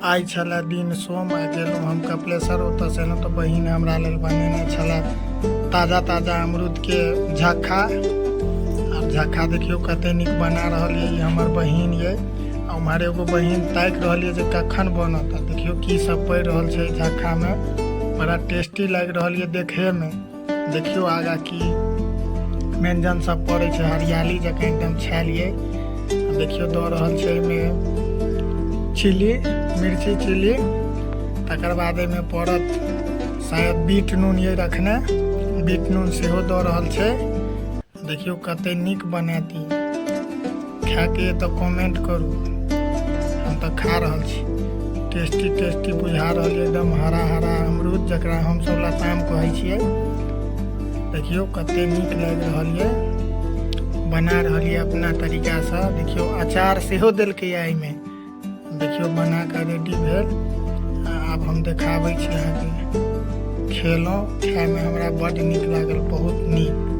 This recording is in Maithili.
आई छला दिन सोम आ गेलहुँ हम कपिलेश्वर। ओतऽसँ ने तऽ बहिन हमरा लेल बनेने छलै ताजा ताजा अमरूद के झक्खा। और झक्खा देखियो कते नीक बना रहल ये हमर बहिन ये। आ उम्हर एगो बहिन ताकि रहल ये जे कखन बनत। देखियो की सब पड़ि रहल छै झक्खा में, बड़ा टेस्टी लग रहल ये देखे में। देखियो आगा की व्यंजन सब पड़े छै, हरियाली जकाँ एकदम छालिए। देखियो दऽ रहल छै एहिमे चिली, मिर्ची चिली, तकर बाद में पड़त शायद बीट नून ये रखने, बीट नून सेहो दऽ रहल छै। देखियो कते नीक बनाती, खा के तो कमेंट करू। हम तो खा रहल छी, टेस्टी टेस्टी बुझा रहल है, एकदम हरा हरा अमरूद जकरा हम सब लताम कहै छियै। देखियो कते नीक लग रहल है, बना रहल है अपना तरीका से। देखियो अचार सेहो देलकै एहिमे, देखियो बना के रेडी भेल। आब हम देखाबै छी अहाँके। खेलहुँ, खाय में हमरा बड़ नीक लागल, बहुत नीक।